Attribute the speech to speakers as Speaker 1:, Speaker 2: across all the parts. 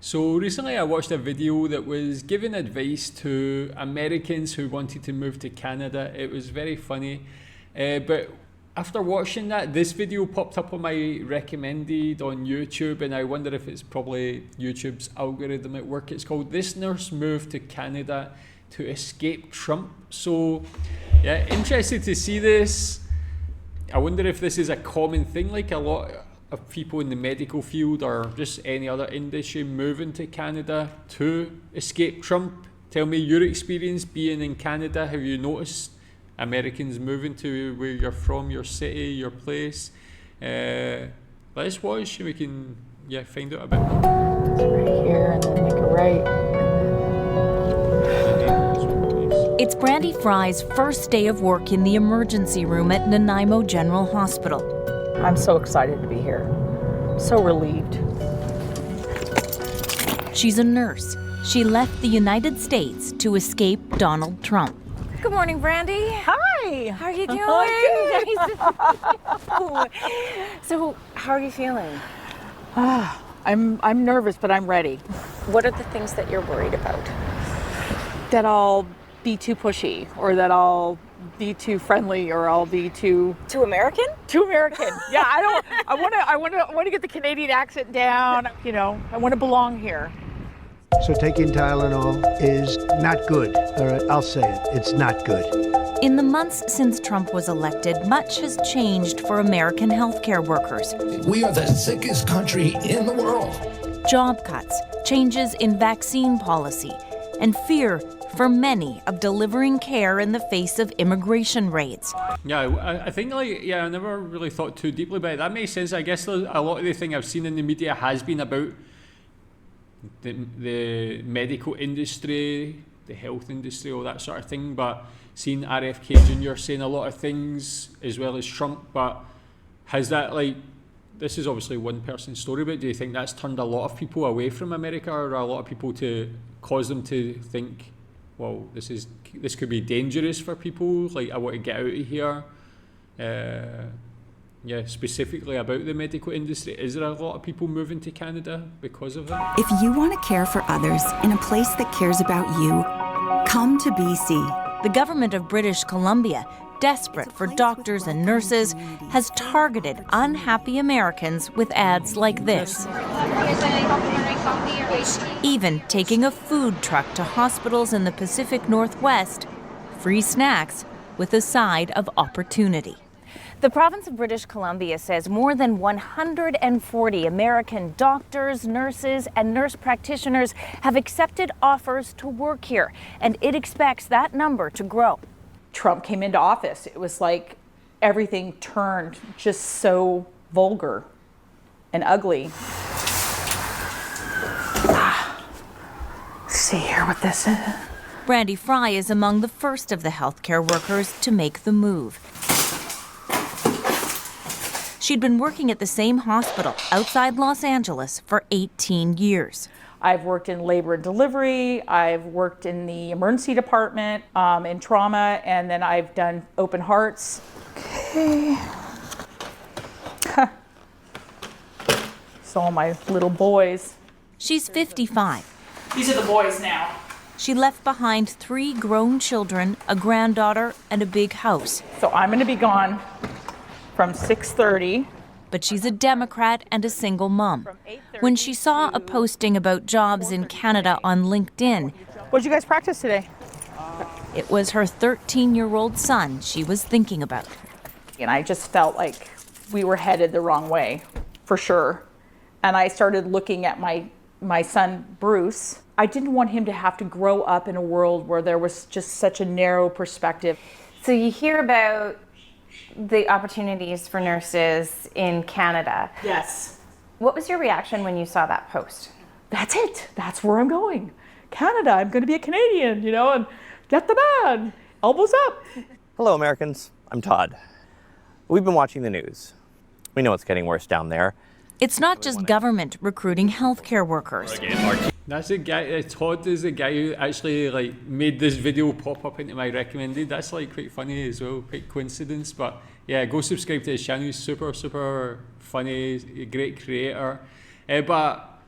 Speaker 1: So recently I watched a video that was giving advice to Americans who wanted to move to Canada. It was very funny, but after watching that, this video popped up on my recommended on YouTube, and I wonder if it's probably YouTube's algorithm at work. It's called "This Nurse Moved to Canada to Escape Trump." So yeah, interested to see this. I wonder if this is a common thing, like a lot of people in the medical field or just any other industry moving to Canada to escape Trump. Tell me your experience being in Canada. Have you noticed Americans moving to where you're from, your city, your place? Let's watch and we can find out a bit more.
Speaker 2: It's right here and then make a right.
Speaker 3: It's Brandy Fry's first day of work in the emergency room at Nanaimo General Hospital.
Speaker 2: I'm so excited to be here. So relieved.
Speaker 3: She's a nurse. She left the United States to escape Donald Trump.
Speaker 4: Good morning, Brandy.
Speaker 2: Hi.
Speaker 4: How are you doing?
Speaker 2: Oh,
Speaker 4: So, how are you feeling?
Speaker 2: I'm nervous, but I'm ready.
Speaker 4: What are the things that you're worried about?
Speaker 2: That I'll be too pushy, or that I'll be too friendly, or I'll be too
Speaker 4: American?
Speaker 2: American. Yeah, I want to get the Canadian accent down. You know, I want to belong here.
Speaker 5: So taking Tylenol is not good. All right, I'll say it. It's not good.
Speaker 3: In the months since Trump was elected, much has changed for American healthcare workers.
Speaker 6: We are the sickest country in the world.
Speaker 3: Job cuts, changes in vaccine policy, and fear for many of delivering care in the face of immigration raids.
Speaker 1: Yeah, I think I never really thought too deeply about it. That makes sense. I guess a lot of the thing I've seen in the media has been about the medical industry, the health industry, all that sort of thing. But seeing RFK Jr. saying a lot of things as well as Trump, but has that, this is obviously one person's story, but do you think that's turned a lot of people away from America, or a lot of people to cause them to think, well, this could be dangerous for people, like I want to get out of here? Specifically about the medical industry, is there a lot of people moving to Canada because of that?
Speaker 7: If you want to care for others in a place that cares about you, come to BC.
Speaker 3: The government of British Columbia, desperate for doctors and nurses, has targeted unhappy Americans with ads like this. Even taking a food truck to hospitals in the Pacific Northwest, free snacks with a side of opportunity.
Speaker 4: The province of British Columbia says more than 140 American doctors, nurses, and nurse practitioners have accepted offers to work here, and it expects that number to grow.
Speaker 2: Trump came into office, it was like everything turned just so vulgar and ugly. See here what this is.
Speaker 3: Brandy Fry is among the first of the healthcare workers to make the move. She'd been working at the same hospital outside Los Angeles for 18 years.
Speaker 2: I've worked in labor and delivery, I've worked in the emergency department, in trauma, and then I've done open hearts. Okay. So all my little boys.
Speaker 3: She's 55.
Speaker 2: These are the boys now.
Speaker 3: She left behind 3 grown children, a granddaughter, and a big house.
Speaker 2: So I'm gonna be gone from 6:30.
Speaker 3: But she's a Democrat and a single mom. When she saw a posting about jobs in Canada on LinkedIn,
Speaker 2: What did you guys practice today?
Speaker 3: it was her 13-year-old son she was thinking about.
Speaker 2: And I just felt like we were headed the wrong way, for sure. And I started looking at my son, Bruce. I didn't want him to have to grow up in a world where there was just such a narrow perspective.
Speaker 4: So you hear about the opportunities for nurses in Canada.
Speaker 2: Yes.
Speaker 4: What was your reaction when you saw that post?
Speaker 2: That's it. That's where I'm going. Canada, I'm going to be a Canadian, and get the man. Elbows up.
Speaker 8: Hello, Americans. I'm Todd. We've been watching the news. We know it's getting worse down there.
Speaker 3: It's not just government recruiting healthcare workers.
Speaker 1: That's the guy, Todd is the guy who actually made this video pop up into my recommended. That's quite funny as well, quite coincidence. But yeah, go subscribe to his channel. He's super, super funny, a great creator. But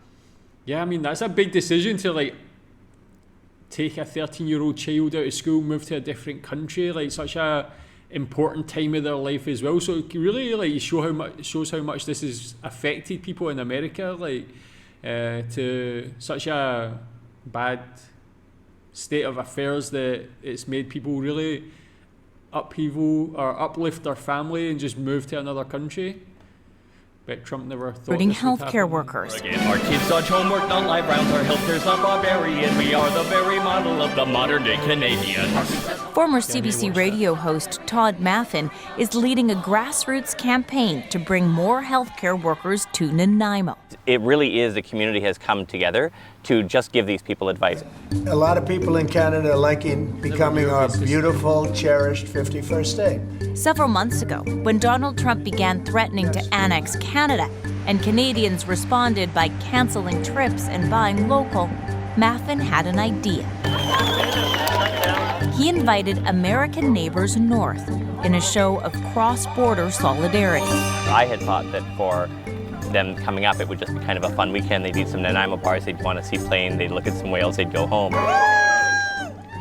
Speaker 1: Yeah, I mean, that's a big decision to like take a 13-year-old child out of school, move to a different country, like such a important time of their life as well. So it really like shows how much this has affected people in America, like to such a bad state of affairs that it's made people really uplift their family and just move to another country. But Trump never thought
Speaker 3: Recruiting
Speaker 1: this would
Speaker 3: healthcare
Speaker 1: happen.
Speaker 3: workers.
Speaker 9: Our kids dodge homework, not live rounds. Our healthcare's not barbarian. We are the very model of the modern day Canadian.
Speaker 3: Former CBC radio host Todd Maffin is leading a grassroots campaign to bring more healthcare workers to Nanaimo.
Speaker 8: It really is, the community has come together to just give these people advice.
Speaker 5: A lot of people in Canada are liking becoming our beautiful, cherished 51st state.
Speaker 3: Several months ago, when Donald Trump began threatening to annex Canada, and Canadians responded by canceling trips and buying local, Maffin had an idea. He invited American neighbors north in a show of cross-border solidarity.
Speaker 8: I had thought that for them coming up, it would just be kind of a fun weekend. They'd eat some Nanaimo bars, they'd want to see plane, they'd look at some whales, they'd go home.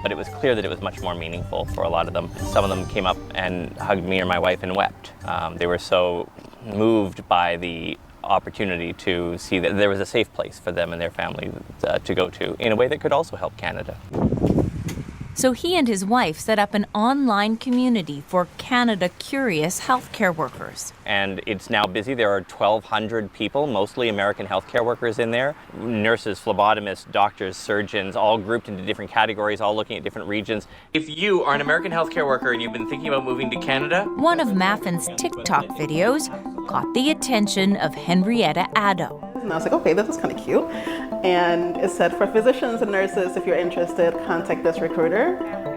Speaker 8: But it was clear that it was much more meaningful for a lot of them. Some of them came up and hugged me or my wife and wept. They were so moved by the opportunity to see that there was a safe place for them and their family to go to in a way that could also help Canada.
Speaker 3: So he and his wife set up an online community for Canada-curious healthcare workers.
Speaker 8: And it's now busy. There are 1,200 people, mostly American healthcare workers in there. Nurses, phlebotomists, doctors, surgeons, all grouped into different categories, all looking at different regions. If you are an American healthcare worker and you've been thinking about moving to Canada,
Speaker 3: One of Maffin's TikTok videos caught the attention of Henrietta Addo.
Speaker 10: And I was like, okay, this is kind of cute. And it said, for physicians and nurses, if you're interested, contact this recruiter.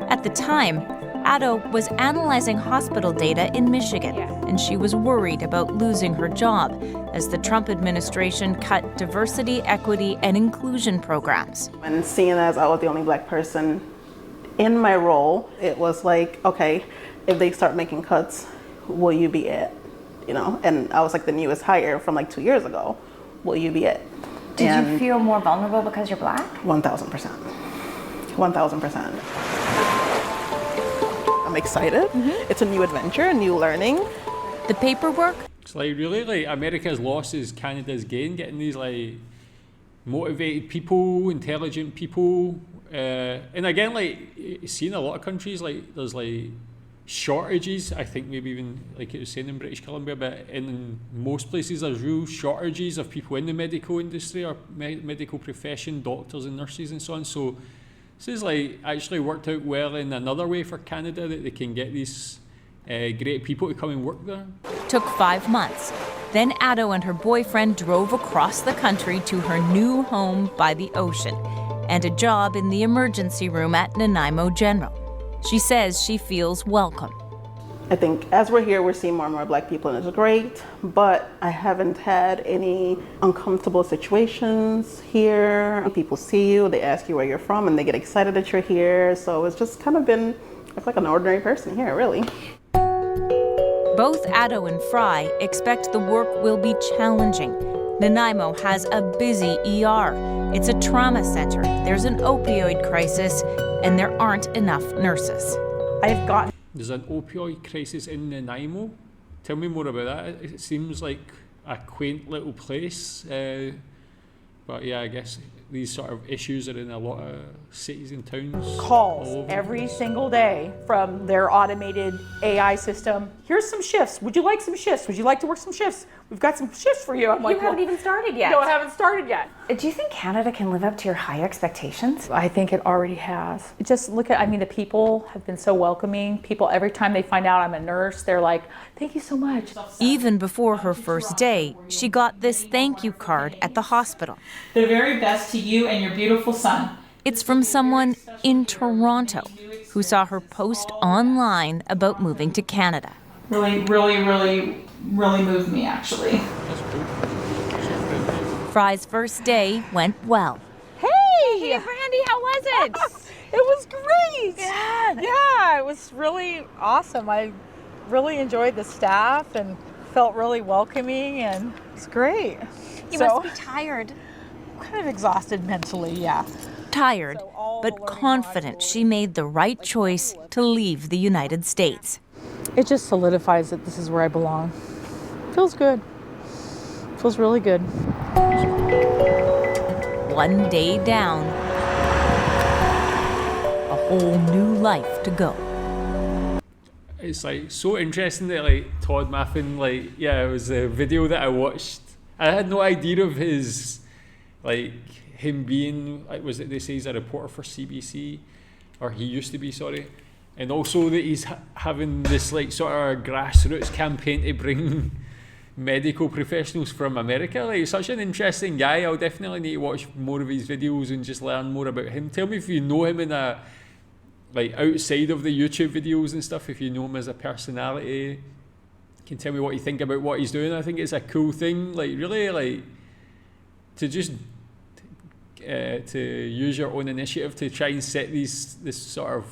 Speaker 3: At the time, Addo was analyzing hospital data in Michigan, and she was worried about losing her job as the Trump administration cut diversity, equity, and inclusion programs.
Speaker 10: And seeing as I was the only Black person in my role, it was like, okay, if they start making cuts, will you be it? You know, and I was like the newest hire from like 2 years ago. Will you be it?
Speaker 4: Did you feel more vulnerable because you're Black?
Speaker 10: 1,000%. 1,000%. I'm excited. It's a new adventure, a new learning.
Speaker 3: The paperwork?
Speaker 1: It's like really like America's loss is Canada's gain, getting these like motivated people, intelligent people. And again, like seeing a lot of countries, like there's like shortages. I think maybe even like it was saying in British Columbia, but in most places there's real shortages of people in the medical industry or medical profession, doctors and nurses and so on. So this is like actually worked out well in another way for Canada, that they can get these great people to come and work there.
Speaker 3: Took 5 months. Then Addo and her boyfriend drove across the country to her new home by the ocean and a job in the emergency room at Nanaimo General. She says she feels welcome.
Speaker 10: I think as we're here, we're seeing more and more Black people, and it's great, but I haven't had any uncomfortable situations here. People see you, they ask you where you're from, and they get excited that you're here. So it's just kind of been, I feel like an ordinary person here, really.
Speaker 3: Both Addo and Fry expect the work will be challenging. Nanaimo has a busy ER. It's a trauma center. There's an opioid crisis, and there aren't enough nurses.
Speaker 2: I've gotten
Speaker 1: There's an opioid crisis in Nanaimo. Tell me more about that. It seems like a quaint little place. But yeah, I guess these sort of issues are in a lot of cities and towns. all
Speaker 2: calls
Speaker 1: over.
Speaker 2: every single day from their automated AI system. Here's some shifts. Would you like some shifts? Would you like to work some shifts? We've got some shifts for you. I'm like,
Speaker 4: You haven't even started yet.
Speaker 2: No, I haven't started yet.
Speaker 4: Do you think Canada can live up to your high expectations?
Speaker 2: I think it already has. Just look at, I mean, the people have been so welcoming. People, every time they find out I'm a nurse, they're like, thank you so much.
Speaker 3: Even before her first day, she got this thank you card at the hospital.
Speaker 11: The very best to you and your beautiful son.
Speaker 3: It's from someone in Toronto who saw her post online about moving to Canada.
Speaker 11: Really moved me, actually.
Speaker 3: Fry's first day went well.
Speaker 12: Hey, Brandy, how was it?
Speaker 11: It was great.
Speaker 12: Yeah, it was really awesome. I really enjoyed the staff and felt really welcoming, and it's great.
Speaker 4: You must be tired.
Speaker 12: kind of exhausted mentally, yeah.
Speaker 3: Tired, but confident she made the right choice to leave the United States.
Speaker 12: It just solidifies that this is where I belong. Feels good. Feels really good.
Speaker 3: One day down, a whole new life to go.
Speaker 1: It's like so interesting that like Todd Maffin, like, yeah, it was a video that I watched. I had no idea of his, like, him being, like, was it they say he's a reporter for CBC, or he used to be, sorry, and also that he's having this like sort of grassroots campaign to bring medical professionals from America. Like, he's such an interesting guy. I'll definitely need to watch more of his videos and just learn more about him. Tell me if you know him in a, like, outside of the YouTube videos and stuff, if you know him as a personality. You can tell me what you think about what he's doing. I think it's a cool thing, like, really, like, to just to use your own initiative to try and set this sort of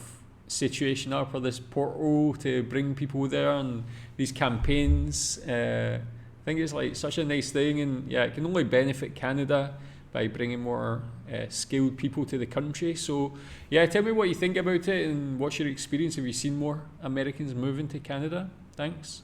Speaker 1: situation up, or this portal to bring people there, and these campaigns. I think it's like such a nice thing, and yeah, it can only benefit Canada by bringing more skilled people to the country. So yeah, tell me what you think about it, and what's your experience. Have you seen more Americans moving to Canada? Thanks.